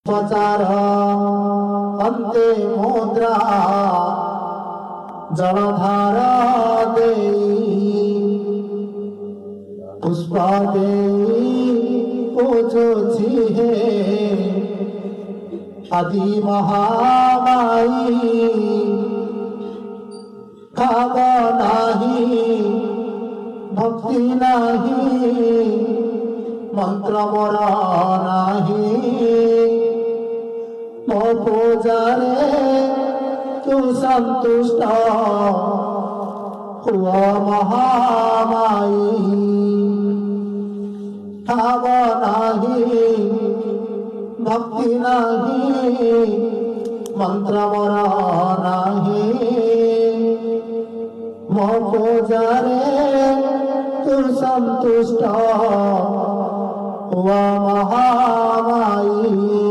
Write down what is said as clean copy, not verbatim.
उपचार अन्ते मुद्रा जलधार देई पुष्प देई पूजुछि हे आदि महामाई खाब नाही भक्ति नाही मंत्र मोर नाही मो पूजारे तू संतुष्ट हुआ महामाई खाब नाही भक्ति नाही मंत्र मोर नाही मो पूजारे तू संतुष्ट हुआ महामाई।